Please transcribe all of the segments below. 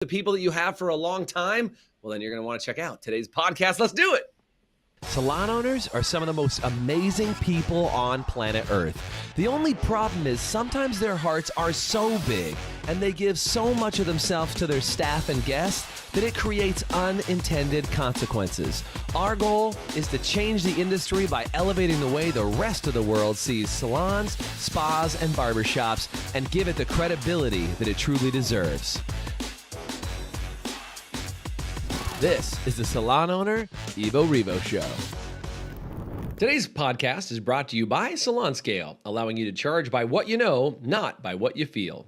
the people that you have for a long time, well, then you're going to want to check out today's podcast. Let's do it. Salon owners are some of the most amazing people on planet Earth. The only problem is sometimes their hearts are so big and they give so much of themselves to their staff and guests that it creates unintended consequences. Our goal is to change the industry by elevating the way the rest of the world sees salons, spas, and barbershops and give it the credibility that it truly deserves. This is the Salon Owner Evo Revo Show. Today's podcast is brought to you by Salon Scale, allowing you to charge by what you know, not by what you feel.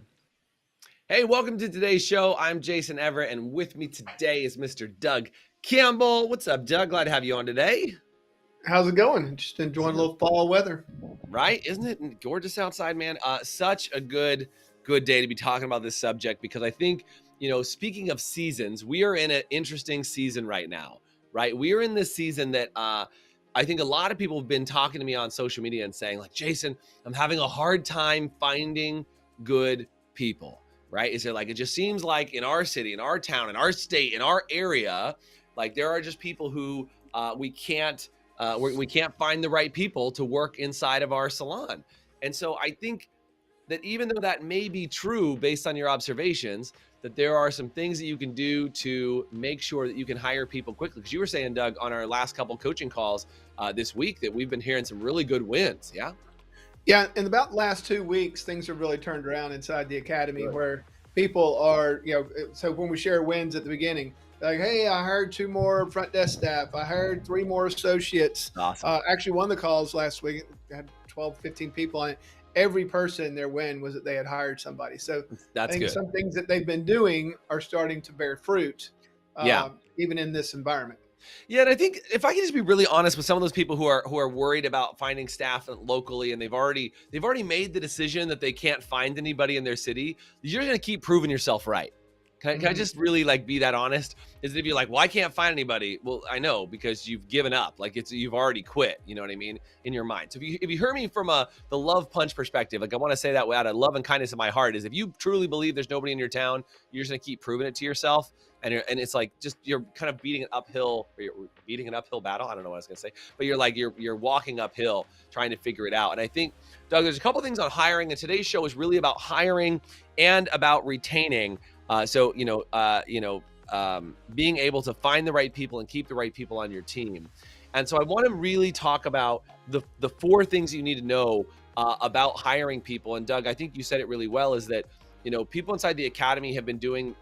Hey, welcome to today's show. I'm Jason Everett, and with me today is Mr. Doug Campbell. What's up, Doug? Glad to have you on today. How's it going? Just enjoying a little fall weather. Right? Isn't it gorgeous outside, man? Such a good day to be talking about this subject because I think, speaking of seasons, we are in an interesting season right now, right? We are in this season that I think a lot of people have been talking to me on social media and saying, like, Jason, I'm having a hard time finding good people, right? Is it like, it just seems like in our city, in our town, in our state, in our area, like there are just people who we can't find the right people to work inside of our salon. And so I think that even though that may be true based on your observations, that there are some things that you can do to make sure that you can hire people quickly. Because you were saying, Doug, on our last couple coaching calls this week that we've been hearing some really good wins. Yeah. Yeah. In about the last 2 weeks, things have really turned around inside the academy where people are, so when we share wins at the beginning, like, hey, I hired 2 more front desk staff. I hired 3 more associates. Awesome. Actually, one of the calls last week had 12, 15 people on it. Every person, their win was that they had hired somebody. So that's I think good. some things that they've been doing are starting to bear fruit, even in this environment. Yeah, and I think if I can just be really honest with some of those people who are worried about finding staff locally, and they've already made the decision that they can't find anybody in their city, you're going to keep proving yourself right. Can I just really be that honest? Is that if you're like, well, I can't find anybody. Well, I know, because you've given up. You've already quit. You know what I mean? In your mind. So if you heard me from the love punch perspective, I want to say that out of love and kindness in my heart, is if you truly believe there's nobody in your town, you're just going to keep proving it to yourself. And it's like, just, you're kind of beating an uphill battle. I don't know what I was going to say, but you're walking uphill trying to figure it out. And I think, Doug, there's a couple things on hiring, and today's show is really about hiring and about retaining. Being able to find the right people and keep the right people on your team. And so I want to really talk about the 4 things you need to know about hiring people. And Doug, I think you said it really well, is that, people inside the academy have been doing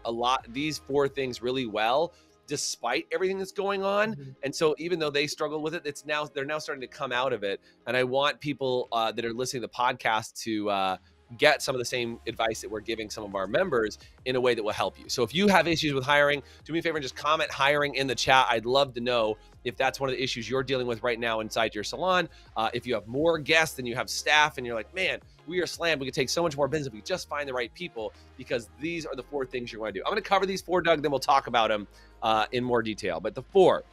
these 4 things really well, despite everything that's going on. Mm-hmm. And so even though they struggle with it, they're now starting to come out of it. And I want people that are listening to the podcast to get some of the same advice that we're giving some of our members in a way that will help you. So if you have issues with hiring, do me a favor and just comment hiring in the chat. I'd love to know if that's one of the issues you're dealing with right now inside your salon. If you have more guests than you have staff and you're like, man, we are slammed. We could take so much more business if we just find the right people, because these are the 4 things you're going to do. I'm going to cover these 4, Doug, then we'll talk about them in more detail. But the 4,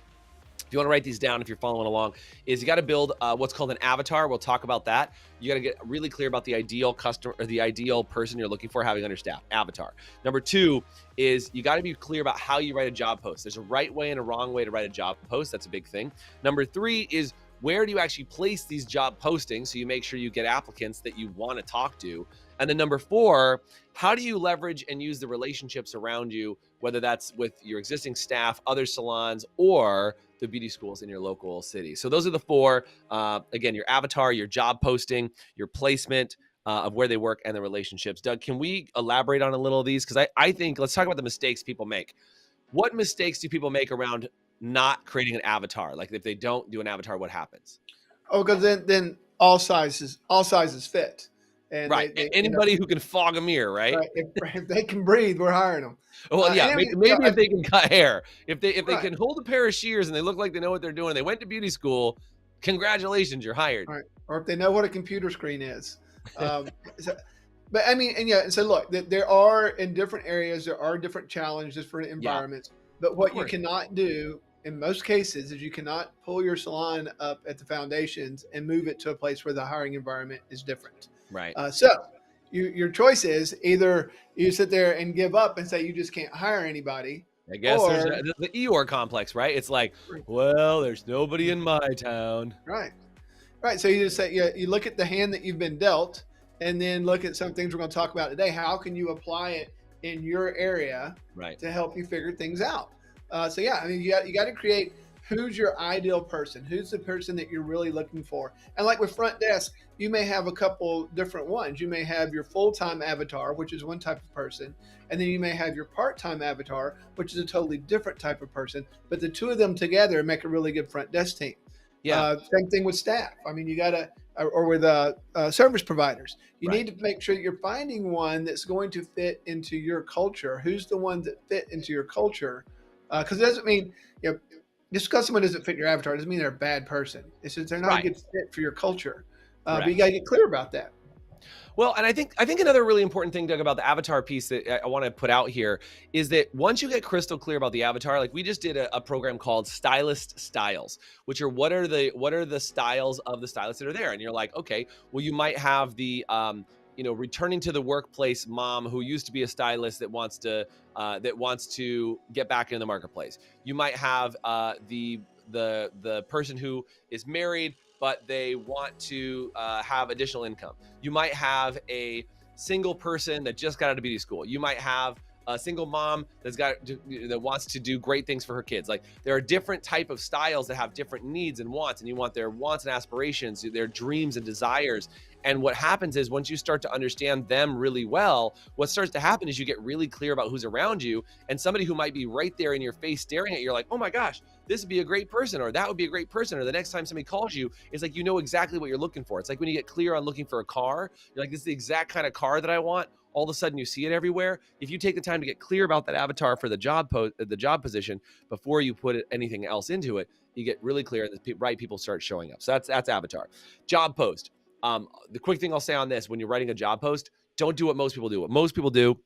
if you want to write these down, if you're following along, is you got to build what's called an avatar. We'll talk about that. You got to get really clear about the ideal customer or the ideal person you're looking for having on your staff. Avatar. Number 2 is you got to be clear about how you write a job post. There's a right way and a wrong way to write a job post. That's a big thing. Number 3 is, where do you actually place these job postings so you make sure you get applicants that you want to talk to? And then number 4, how do you leverage and use the relationships around you, whether that's with your existing staff, other salons, or the beauty schools in your local city? So those are the 4, again, your avatar, your job posting, your placement of where they work, and the relationships. Doug, can we elaborate on a little of these? Because I think, let's talk about the mistakes people make. What mistakes do people make around not creating an avatar? Like, if they don't do an avatar, what happens? Oh, because then all sizes fit. And right. Anybody who can fog a mirror, right? If they can breathe, we're hiring them. Well, yeah, maybe if they can cut hair, if they can hold a pair of shears and they look like they know what they're doing, they went to beauty school, congratulations, you're hired. Right. Or if they know what a computer screen is. But I mean, so look, there are, in different areas, there are different challenges, different environments. Yeah. But what you cannot do in most cases is you cannot pull your salon up at the foundations and move it to a place where the hiring environment is different. Right. So your choice is either you sit there and give up and say you just can't hire anybody, I guess there's or the Eeyore complex, right? It's like, well, there's nobody in my town. right, right. So you just say you look at the hand that you've been dealt, and then look at some things we're going to talk about today. How can you apply it in your area Right. to help you figure things out? So yeah, I mean, you got to create who's your ideal person, who's the person that you're really looking for. And like with front desk, you may have a couple different ones. You may have your full-time avatar, which is one type of person, and then you may have your part-time avatar, which is a totally different type of person. But the two of them together make a really good front desk team. Yeah. Same thing with staff. I mean, you got to, or with service providers, you Right. need to make sure that you're finding one that's going to fit into your culture. Who's the one that fit into your culture? Because it doesn't mean, just because someone doesn't fit your avatar doesn't mean they're a bad person. It's just they're not a Right. good fit for your culture. But Correct. you got to get clear about that. Well, and I think another really important thing, Doug, about the avatar piece that I want to put out here is that once you get crystal clear about the avatar, like we just did a program called Stylist Styles, which are what are the styles of the stylists that are there, and you're like, okay, well, you might have the returning to the workplace mom who used to be a stylist that wants to get back into the marketplace. You might have the person who is married but they want to have additional income. You might have a single person that just got out of beauty school. You might have a single mom that wants to do great things for her kids. Like there are different type of styles that have different needs and wants, and you want their wants and aspirations, their dreams and desires. And what happens is once you start to understand them really well, what starts to happen is you get really clear about who's around you, and somebody who might be right there in your face staring at you, you're like, oh my gosh, this would be a great person, or that would be a great person, or the next time somebody calls you, it's like you know exactly what you're looking for. It's like when you get clear on looking for a car, you're like, this is the exact kind of car that I want. All of a sudden you see it everywhere. If you take the time to get clear about that avatar for the job position before you put anything else into it, you get really clear and the right people start showing up. So that's avatar. Job post. The quick thing I'll say on this, when you're writing a job post, don't do what most people do. What most people do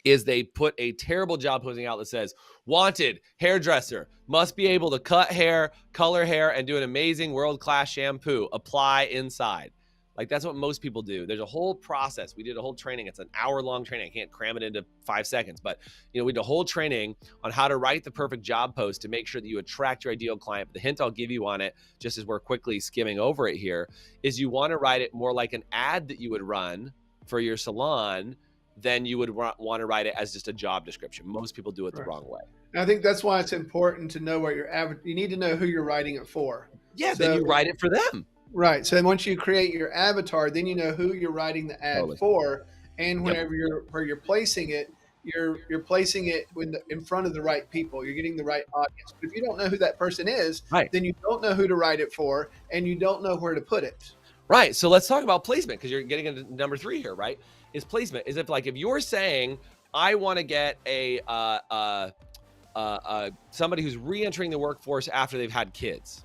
is they put a terrible job posting out that says, wanted hairdresser, must be able to cut hair, color hair, and do an amazing world-class shampoo. Apply inside. Like that's what most people do. There's a whole process. We did a whole training. It's an hour-long training. I can't cram it into 5 seconds, but we did a whole training on how to write the perfect job post to make sure that you attract your ideal client. But the hint I'll give you on it, just as we're quickly skimming over it here, is you want to write it more like an ad that you would run for your salon than you would want to write it as just a job description. Most people do it the wrong way. And I think that's why it's important to know what you need to know who you're writing it for. Yeah, so, then you write it for them. Right. So once you create your avatar, then you know who you're writing the ad for, and whenever you're placing it, you're placing it in front of the right people. You're getting the right audience. But if you don't know who that person is, then you don't know who to write it for, and you don't know where to put it. Right. So let's talk about placement, because you're getting into number 3 here, right? Is placement. Is if you're saying, I want to get somebody who's re-entering the workforce after they've had kids.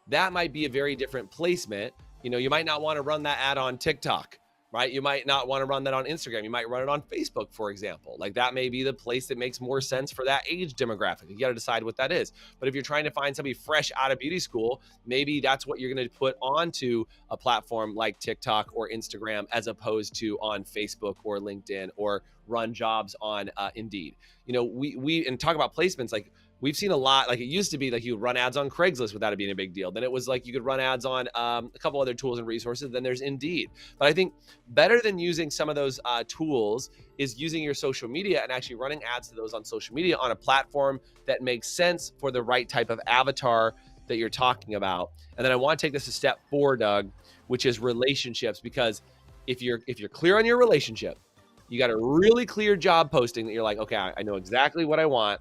That might be a very different placement. You might not want to run that ad on TikTok, right? You might not want to run that on Instagram. You might run it on Facebook, for example. Like that may be the place that makes more sense for that age demographic. You got to decide what that is. But if you're trying to find somebody fresh out of beauty school, maybe that's what you're going to put onto a platform like TikTok or Instagram, as opposed to on Facebook or LinkedIn, or run jobs on Indeed. We and talk about placements, like we've seen a lot. Like it used to be like you would run ads on Craigslist without it being a big deal. Then it was like you could run ads on a couple other tools and resources. Then there's Indeed. But I think better than using some of those tools is using your social media and actually running ads to those on social media on a platform that makes sense for the right type of avatar that you're talking about. And then I want to take this a step forward, Doug, which is relationships. Because if you're clear on your relationship, you got a really clear job posting that you're like, okay, I know exactly what I want,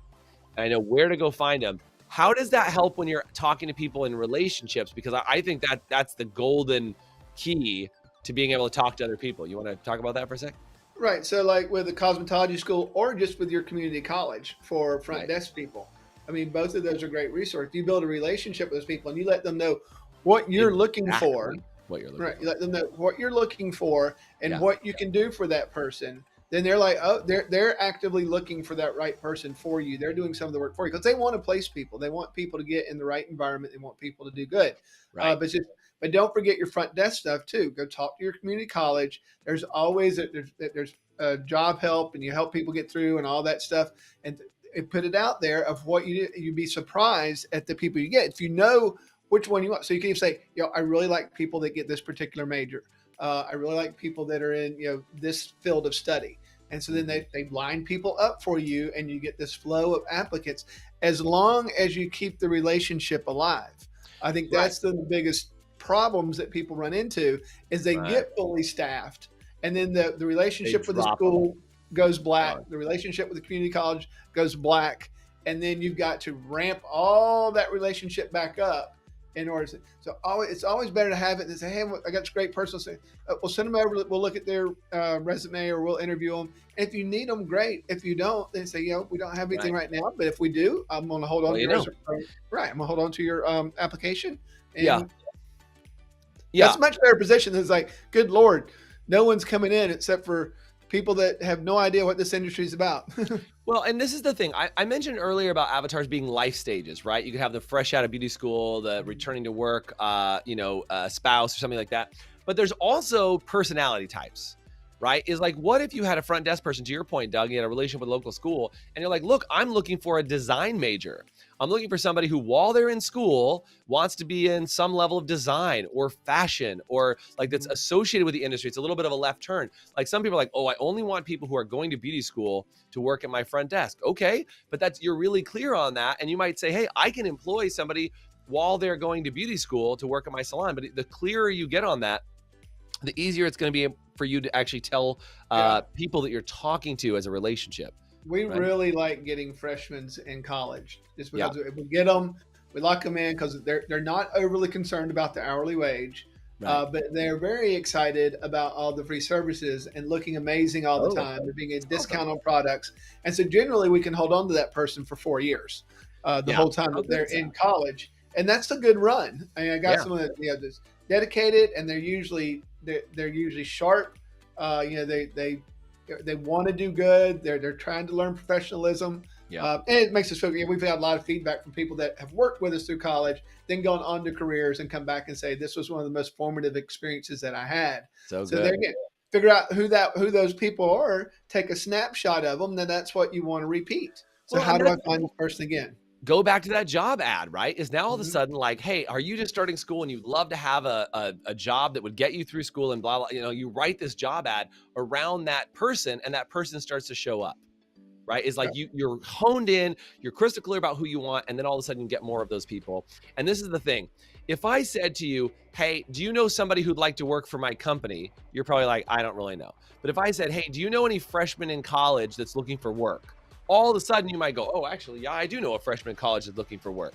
and I know where to go find them. How does that help when you're talking to people in relationships? Because I think that's the golden key to being able to talk to other people. You want to talk about that for a sec? Right. So like with the cosmetology school, or just with your community college for front desk people. I mean, both of those are great resources. You build a relationship with those people and you let them know what you're looking for. What you're looking for. You let them know what you're looking for and what you can do for that person. Then they're like, oh, they're actively looking for that right person for you. They're doing some of the work for you because they want to place people. They want people to get in the right environment. They want people to do good. Right. But But don't forget your front desk stuff too. Go talk to your community college. There's always there's job help, and you help people get through and all that stuff. And put it out there of what you'd be surprised at the people you get if you know which one you want. So you can even say, I really like people that get this particular major. I really like people that are in this field of study. And so then they line people up for you, and you get this flow of applicants as long as you keep the relationship alive. I think that's the biggest problems that people run into is they get fully staffed, and then the relationship with the school goes black. The relationship with the community college goes black. And then you've got to ramp all that relationship back up in order to, it's always better to have it and say, hey, I got this great person. Say, we'll send them over. We'll look at their resume, or we'll interview them. And if you need them, great. If you don't, then say, we don't have anything right now. But if we do, I'm going to hold on to your resume. Right. I'm going to hold on to your application. And that's a much better position than it's like, good Lord, no one's coming in except for people that have no idea what this industry is about. Well, and this is the thing. I mentioned earlier about avatars being life stages, right? You could have the fresh out of beauty school, the returning to work, spouse or something like that. But there's also personality types, right? Is like, what if you had a front desk person, to your point, Doug, you had a relationship with a local school, and you're like, look, I'm looking for a design major. I'm looking for somebody who, while they're in school, wants to be in some level of design or fashion, or like that's associated with the industry. It's a little bit of a left turn. Like some people are like, oh, I only want people who are going to beauty school to work at my front desk. Okay, but you're really clear on that. And you might say, hey, I can employ somebody while they're going to beauty school to work at my salon. But the clearer you get on that, the easier it's going to be for you to actually tell people that you're talking to as a relationship. We really like getting freshmen in college, just because if we get them, we lock them in because they're not overly concerned about the hourly wage, but they're very excited about all the free services and looking amazing all the time. They're being a discount on products, and so generally we can hold on to that person for 4 years, the whole time that they're in college, and that's a good run. I mean, I got someone that that's dedicated, and they're usually sharp. They want to do good. They're trying to learn professionalism. And it makes us feel good. We've had a lot of feedback from people that have worked with us through college, then gone on to careers and come back and say, this was one of the most formative experiences that I had. So there again, figure out who those people are, take a snapshot of them, then that's what you want to repeat. So how do I find this person again? Go back to that job ad, right? Is now all of a sudden like, hey, are you just starting school and you'd love to have a job that would get you through school and blah, blah, you write this job ad around that person, and that person starts to show up, right? Is like you're honed in, you're crystal clear about who you want, and then all of a sudden you get more of those people. And this is the thing. If I said to you, hey, do you know somebody who'd like to work for my company? You're probably like, I don't really know. But if I said, hey, do you know any freshmen in college that's looking for work? All of a sudden you might go, oh, actually, yeah, I do know a freshman in college that's looking for work,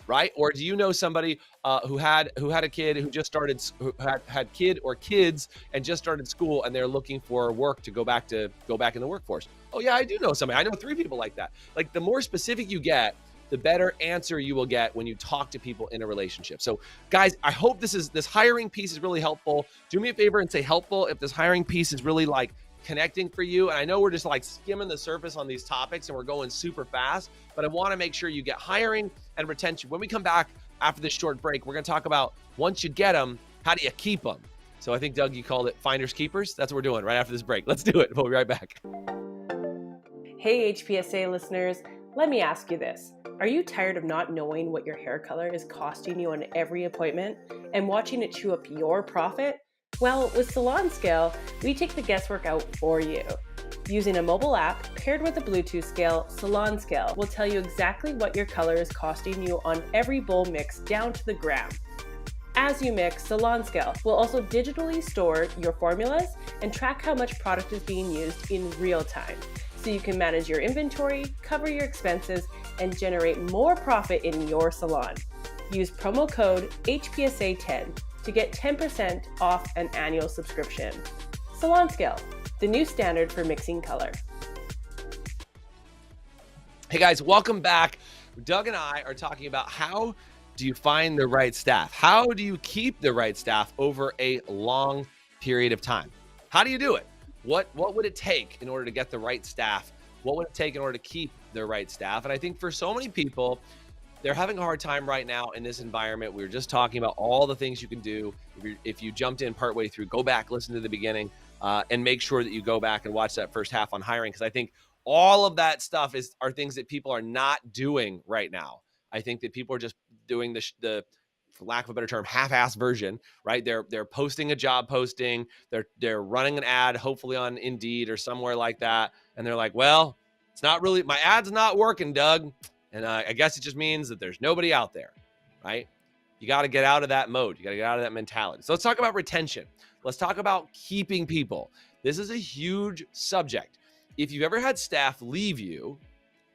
right? Or do you know somebody who had a kid who just started, who had kid or kids and just started school, and they're looking for work to go back in the workforce? Oh yeah, I do know somebody. I know 3 people like that. Like the more specific you get, the better answer you will get when you talk to people in a relationship. So guys, I hope this hiring piece is really helpful. Do me a favor and say helpful if this hiring piece is really like connecting for you. And I know we're just like skimming the surface on these topics and we're going super fast, but I want to make sure you get hiring and retention. When we come back after this short break, we're going to talk about once you get them, how do you keep them? So I think, Doug, you called it finders keepers. That's what we're doing right after this break. Let's do it. We'll be right back. Hey, HPSA listeners, let me ask you this. Are you tired of not knowing what your hair color is costing you on every appointment and watching it chew up your profit? Well, with Salon Scale, we take the guesswork out for you. Using a mobile app paired with a Bluetooth scale, Salon Scale will tell you exactly what your color is costing you on every bowl mix down to the gram. As you mix, Salon Scale will also digitally store your formulas and track how much product is being used in real time, so you can manage your inventory, cover your expenses, and generate more profit in your salon. Use promo code HPSA10 to get 10% off an annual subscription. Salon Scale, the new standard for mixing color. Hey guys, welcome back. Doug and I are talking about how do you find the right staff? How do you keep the right staff over a long period of time? How do you do it? What would it take in order to get the right staff? What would it take in order to keep the right staff? And I think for so many people, they're having a hard time right now in this environment. We were just talking about all the things you can do. If you jumped in partway through, go back, listen to the beginning, and make sure that you go back and watch that first half on hiring, because I think all of that stuff are things that people are not doing right now. I think that people are just doing the for lack of a better term, half-ass version, right? They're posting a job posting, they're running an ad, hopefully on Indeed or somewhere like that, and they're like, well, it's not really, my ad's not working, Doug, and I guess it just means that there's nobody out there, right? You got to get out of that mode. You got to get out of that mentality. So let's talk about retention. Let's talk about keeping people. This is a huge subject. If you've ever had staff leave you,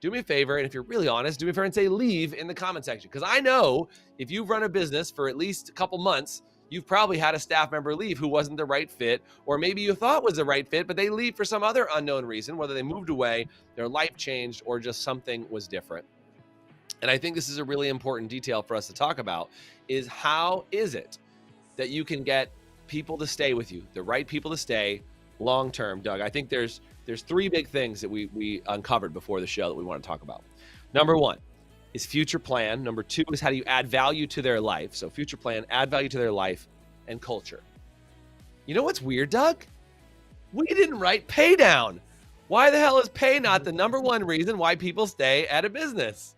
do me a favor, and if you're really honest, do me a favor and say leave in the comment section. Because I know if you've run a business for at least a couple months, you've probably had a staff member leave who wasn't the right fit, or maybe you thought was the right fit, but they leave for some other unknown reason, whether they moved away, their life changed, or just something was different. And I think this is a really important detail for us to talk about, is how is it that you can get people to stay with you, the right people to stay long-term, Doug? I think there's three big things that we uncovered before the show that we want to talk about. Number one is future plan. Number two is how do you add value to their life? So future plan, add value to their life, and culture. You know what's weird, Doug? We didn't write pay down. Why the hell is pay not the number one reason why people stay at a business?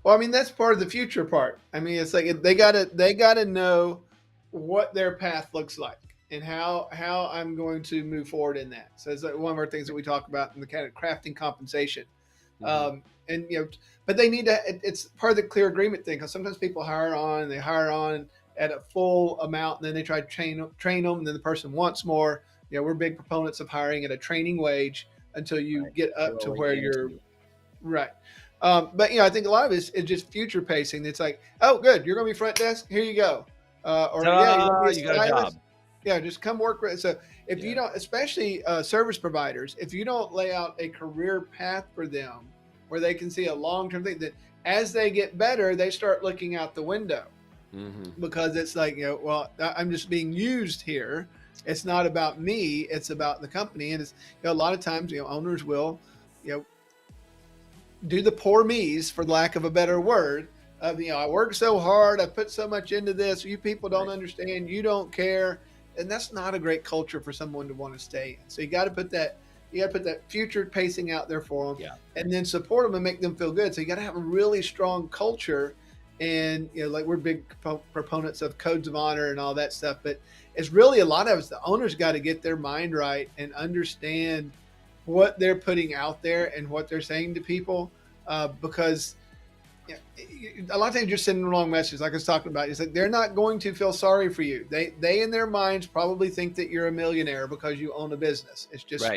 Well, I mean, that's part of the future part. I mean, it's like they gotta know what their path looks like and how I'm going to move forward in that. So it's like one of our things that we talk about in the kind of crafting compensation. Mm-hmm. And but they need to. It's part of the clear agreement thing, because sometimes people hire on at a full amount, and then they try to train them, and then the person wants more. We're big proponents of hiring at a training wage until you get up to where you're right. But I think a lot of it is just future pacing. It's like, oh, good, you're going to be front desk. Here you go. Or yeah, you got a job. Yeah, just come work. So if you don't, especially service providers, if you don't lay out a career path for them where they can see a long-term thing, that as they get better, they start looking out the window. Mm-hmm. Because it's like, well, I'm just being used here. It's not about me. It's about the company. And it's a lot of times, owners will, do the poor me's, for lack of a better word, of, I work so hard, I put so much into this, you people don't understand, you don't care. And that's not a great culture for someone to want to stay in. So you got to put that future pacing out there for them, and then support them and make them feel good. So you got to have a really strong culture. And, like, we're big proponents of codes of honor and all that stuff, but it's really a lot of us, the owners got to get their mind right and understand what they're putting out there and what they're saying to people, because a lot of times you're sending the wrong message. Like I was talking about, it's like they're not going to feel sorry for you. They in their minds probably think that you're a millionaire because you own a business. It's just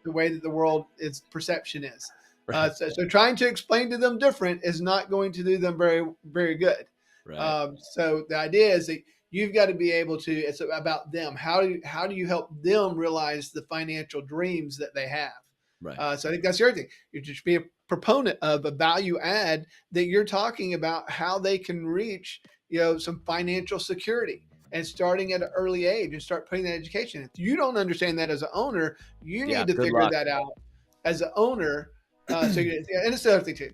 the way that the world its perception is. Right. So trying to explain to them different is not going to do them very, very good. Right. So the idea is that you've got to be able to. It's about them. How do you help them realize the financial dreams that they have? Right. So I think that's the other thing. You just be a proponent of a value add that you're talking about how they can reach, some financial security, and starting at an early age and start putting that education. If you don't understand that as an owner, you need to figure that out as an owner. And it's the other thing too.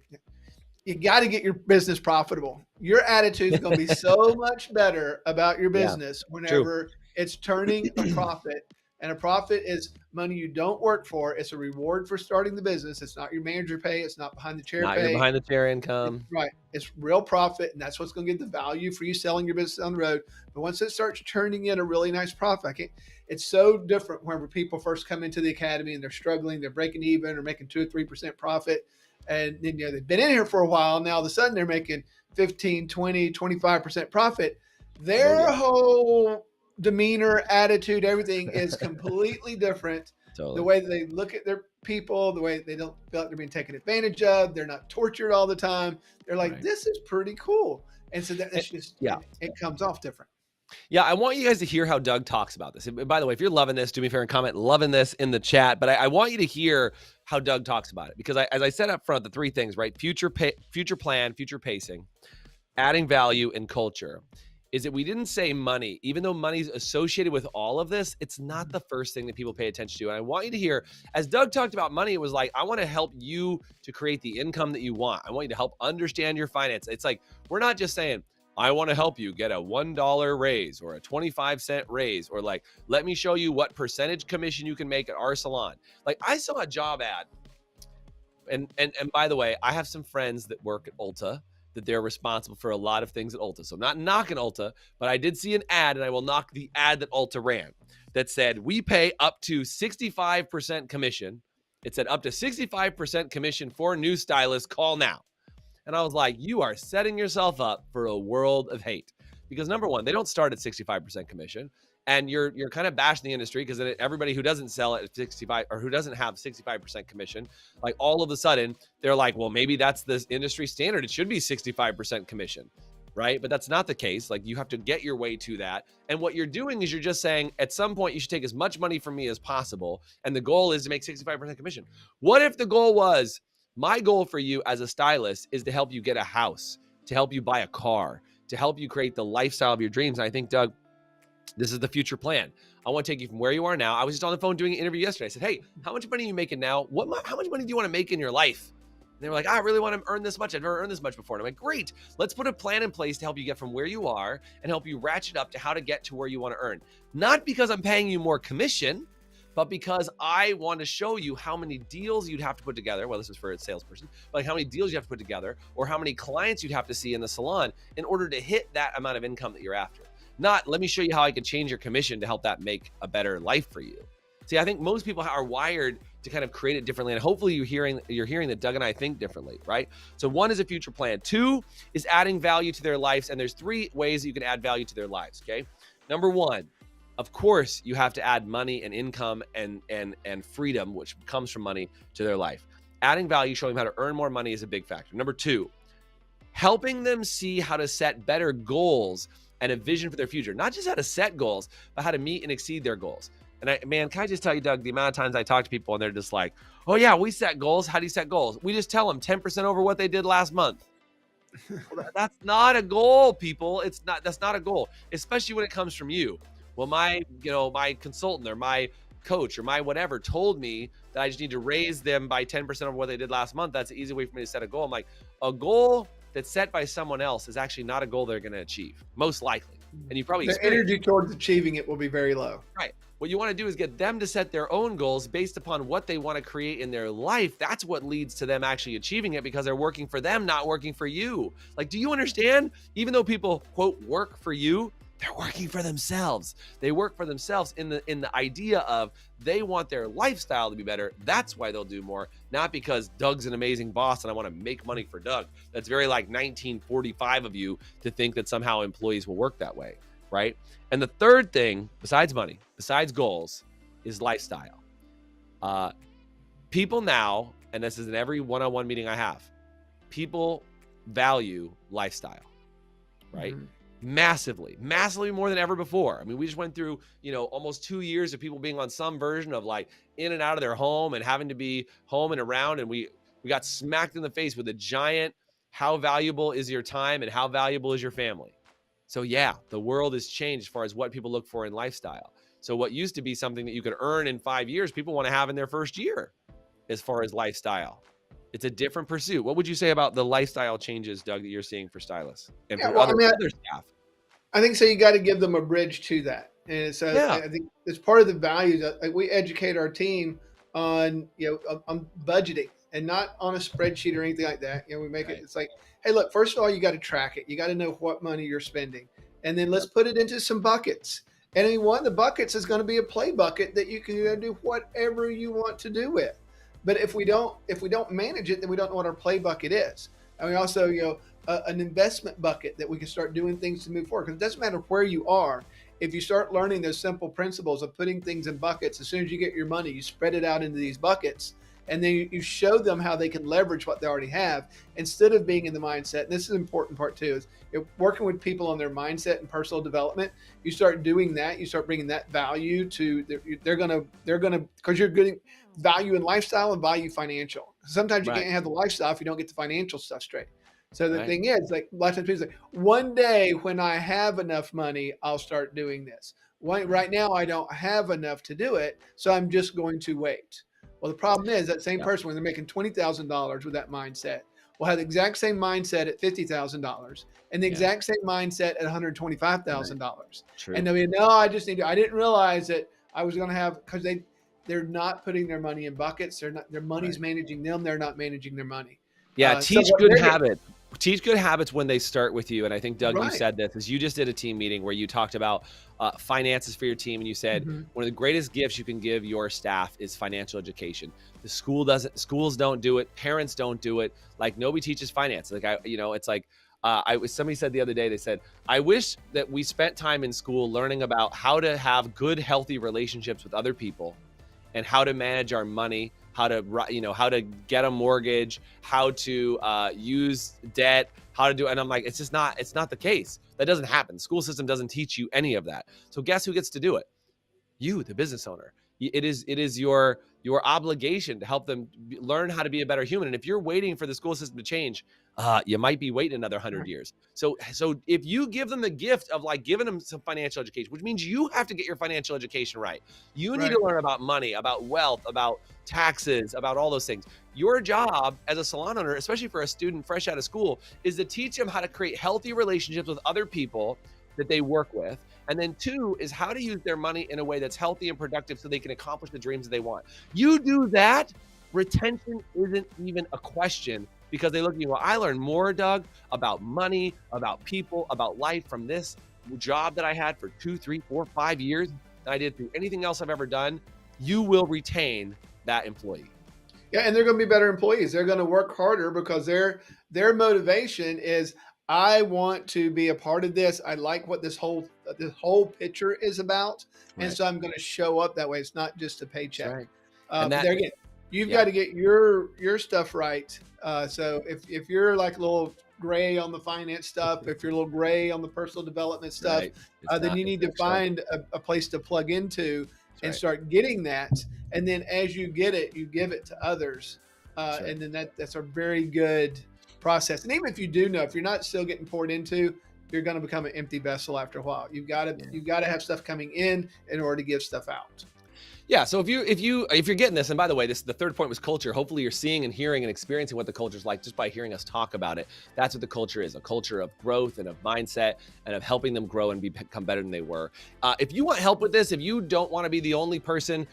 You got to get your business profitable. Your attitude is going to be so much better about your business whenever it's turning a profit. And a profit is money you don't work for. It's a reward for starting the business. It's not your manager pay. It's not behind the chair pay. Not your behind the chair income. Right. It's real profit, and that's what's going to get the value for you selling your business on the road. But once it starts turning in a really nice profit, it's so different whenever people first come into the academy and they're struggling, they're breaking even or making 2 or 3% profit. And then, they've been in here for a while. Now, all of a sudden, they're making 15, 20, 25% profit. Their whole demeanor, attitude, everything is completely different. Totally. The way that they look at their people, the way they don't feel like they're being taken advantage of, they're not tortured all the time. They're like, this is pretty cool. And so that's just, it comes off different. Yeah, I want you guys to hear how Doug talks about this. And by the way, if you're loving this, do me a favor and comment loving this in the chat. But I want you to hear how Doug talks about it, because as I said up front, the three things, right? Future plan, future pacing, adding value, and culture. is that we didn't say money. Even though money's associated with all of this, it's not the first thing that people pay attention to. And I want you to hear, as Doug talked about money, it was like, I want to help you to create the income that you want. I want you to help understand your finance. It's like, we're not just saying, I want to help you get a $1 raise or a 25-cent raise, or like, let me show you what percentage commission you can make at our salon. Like, I saw a job ad. And by the way, I have some friends that work at Ulta, that they're responsible for a lot of things at Ulta. So I'm not knocking Ulta, but I did see an ad, and I will knock the ad that Ulta ran, that said, we pay up to 65% commission. It said up to 65% commission for new stylists. Call now. And I was like, you are setting yourself up for a world of hate. Because number one, they don't start at 65% commission. And you're kind of bashing the industry, because everybody who doesn't sell at 65, or who doesn't have 65% commission, like all of a sudden they're like, well, maybe that's the industry standard. It should be 65% commission, right? But that's not the case. Like, you have to get your way to that. And what you're doing is you're just saying, at some point you should take as much money from me as possible. And the goal is to make 65% commission. What if the goal was, my goal for you as a stylist is to help you get a house, to help you buy a car, to help you create the lifestyle of your dreams? And I think, Doug, this is the future plan. I want to take you from where you are now. I was just on the phone doing an interview yesterday. I said, hey, how much money are you making now? How much money do you want to make in your life? And they were like, I really want to earn this much. I've never earned this much before. And I'm like, great. Let's put a plan in place to help you get from where you are and help you ratchet up to how to get to where you want to earn. Not because I'm paying you more commission, but because I want to show you how many deals you'd have to put together. Well, this is for a salesperson, but like how many deals you have to put together, or how many clients you'd have to see in the salon in order to hit that amount of income that you're after. Not, let me show you how I could change your commission to help that make a better life for you. See, I think most people are wired to kind of create it differently. And hopefully you're hearing that Doug and I think differently, right? So one is a future plan. Two is adding value to their lives. And there's three ways that you can add value to their lives, okay? Number one, of course, you have to add money and income and freedom, which comes from money, to their life. Adding value, showing them how to earn more money, is a big factor. Number two, helping them see how to set better goals and a vision for their future. Not just how to set goals, but how to meet and exceed their goals. And man, can I just tell you, Doug, the amount of times I talk to people and they're just like, oh yeah, we set goals. How do you set goals? We just tell them 10% over what they did last month. Well, that's not a goal, people. That's not a goal, especially when it comes from you. Well, my consultant or my coach or my whatever told me that I just need to raise them by 10% over what they did last month. That's an easy way for me to set a goal. I'm like, a goal that's set by someone else is actually not a goal they're going to achieve, most likely. And you probably the energy towards achieving it will be very low. Right. What you want to do is get them to set their own goals based upon what they want to create in their life. That's what leads to them actually achieving it, because they're working for them, not working for you. Like, do you understand? Even though people, quote, work for you, they're working for themselves. They work for themselves in the idea of they want their lifestyle to be better. That's why they'll do more, not because Doug's an amazing boss and I want to make money for Doug. That's very like 1945 of you to think that somehow employees will work that way, right? And the third thing, besides money, besides goals, is lifestyle. People now, and this is in every one-on-one meeting I have, people value lifestyle, right? Mm-hmm. Massively more than ever before. I mean, we just went through, almost 2 years of people being on some version of like in and out of their home and having to be home and around. And we got smacked in the face with a giant, how valuable is your time and how valuable is your family? So yeah, the world has changed as far as what people look for in lifestyle. So what used to be something that you could earn in 5 years, people want to have in their first year as far as lifestyle. It's a different pursuit. What would you say about the lifestyle changes, Doug, that you're seeing for stylists and for other staff? I think so. You got to give them a bridge to that. And so I think it's part of the values that, like, we educate our team on, on budgeting and not on a spreadsheet or anything like that. We make it, it's like, hey, look, first of all, you got to track it. You got to know what money you're spending. And then let's put it into some buckets. And I mean, one of the buckets is going to be a play bucket that you can do whatever you want to do with. But if we don't manage it, then we don't know what our play bucket is. And we also, an investment bucket that we can start doing things to move forward. Because it doesn't matter where you are. If you start learning those simple principles of putting things in buckets, as soon as you get your money, you spread it out into these buckets. And then you show them how they can leverage what they already have instead of being in the mindset. And this is an important part too, is working with people on their mindset and personal development. You start doing that, you start bringing that value to, they're gonna, because you're getting value in lifestyle and value financial. Sometimes you can't have the lifestyle if you don't get the financial stuff straight. So the thing is, like, a lot of times people say, one day when I have enough money, I'll start doing this. Right now, I don't have enough to do it, so I'm just going to wait. Well, the problem is that same person, when they're making $20,000 with that mindset, will have the exact same mindset at $50,000 and the exact same mindset at $125,000. True. And they'll be, no, I didn't realize that I was going to have, because they're not putting their money in buckets. Their money's managing them. They're not managing their money. Yeah, teach good habits. Teach good habits when they start with you. And I think, Doug, you said this, is you just did a team meeting where you talked about finances for your team. And you said, one of the greatest gifts you can give your staff is financial education. The schools don't do it. Parents don't do it. Like, nobody teaches finance. Like, it's like, somebody said the other day, they said, I wish that we spent time in school learning about how to have good, healthy relationships with other people and how to manage our money, how to get a mortgage, how to use debt, how to do, and I'm like, it's not the case. That doesn't happen. The school system doesn't teach you any of that. So guess who gets to do it? You, the business owner. It is your obligation to help them learn how to be a better human. And if you're waiting for the school system to change, you might be waiting another 100 years. So if you give them the gift of like giving them some financial education, which means you have to get your financial education right. You need to learn about money, about wealth, about taxes, about all those things. Your job as a salon owner, especially for a student fresh out of school, is to teach them how to create healthy relationships with other people that they work with. And then 2 is how to use their money in a way that's healthy and productive so they can accomplish the dreams that they want. You do that, retention isn't even a question, because they look at you, well, I learned more, Doug, about money, about people, about life from this job that I had for 2, 3, 4, 5 years than I did through anything else I've ever done. You will retain that employee. Yeah, and they're going to be better employees. They're going to work harder because their motivation is, I want to be a part of this. I like what this whole picture is about, and so I'm going to show up that way. It's not just a paycheck. And there again, you've got to get your stuff right. So if you're like a little gray on the finance stuff, if you're a little gray on the personal development stuff, then you need to find a place to plug into and start getting that. And then as you get it, you give it to others. And then that's a very good process. And even if you do know, if you're not still getting poured into, you're going to become an empty vessel after a while. You've got to have stuff coming in order to give stuff out. Yeah. So if you're getting this, and by the way, the third point was culture. Hopefully you're seeing and hearing and experiencing what the culture is like just by hearing us talk about it. That's what the culture is, a culture of growth and of mindset and of helping them grow and become better than they were. If you want help with this, if you don't want to be the only person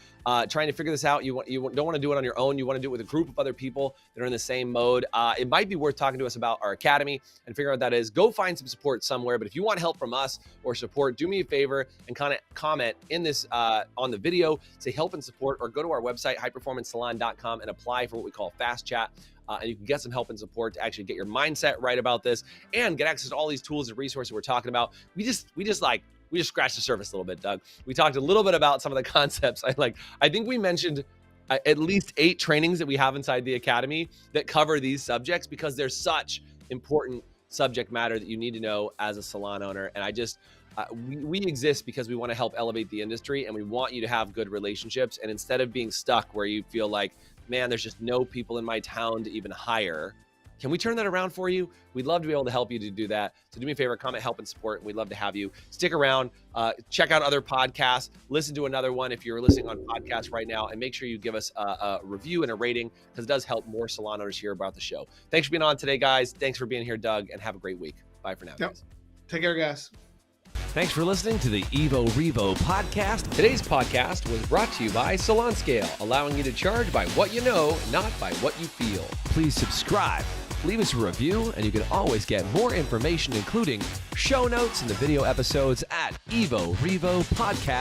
trying to figure this out, you don't want to do it on your own, you want to do it with a group of other people that are in the same mode, it might be worth talking to us about our academy and figure out what that is. Go find some support somewhere. But if you want help from us or support, do me a favor and kind of comment in this on the video, say help and support, or go to our website, highperformancesalon.com, and apply for what we call Fast Chat. And you can get some help and support to actually get your mindset right about this and get access to all these tools and resources we're talking about. We just scratched the surface a little bit, Doug. We talked a little bit about some of the concepts. I think we mentioned at least 8 trainings that we have inside the academy that cover these subjects, because there's such important subject matter that you need to know as a salon owner. And we exist because we want to help elevate the industry, and we want you to have good relationships. And instead of being stuck where you feel like, man, there's just no people in my town to even hire, can we turn that around for you? We'd love to be able to help you to do that. So do me a favor, comment, help, and support. We'd love to have you. Stick around, check out other podcasts, listen to another one if you're listening on podcasts right now, and make sure you give us a review and a rating, because it does help more salon owners hear about the show. Thanks for being on today, guys. Thanks for being here, Doug, and have a great week. Bye for now, guys. Take care, guys. Thanks for listening to the Evo Revo podcast. Today's podcast was brought to you by Salon Scale, allowing you to charge by what you know, not by what you feel. Please subscribe, leave us a review, and you can always get more information, including show notes and the video episodes at evorevopodcast.com.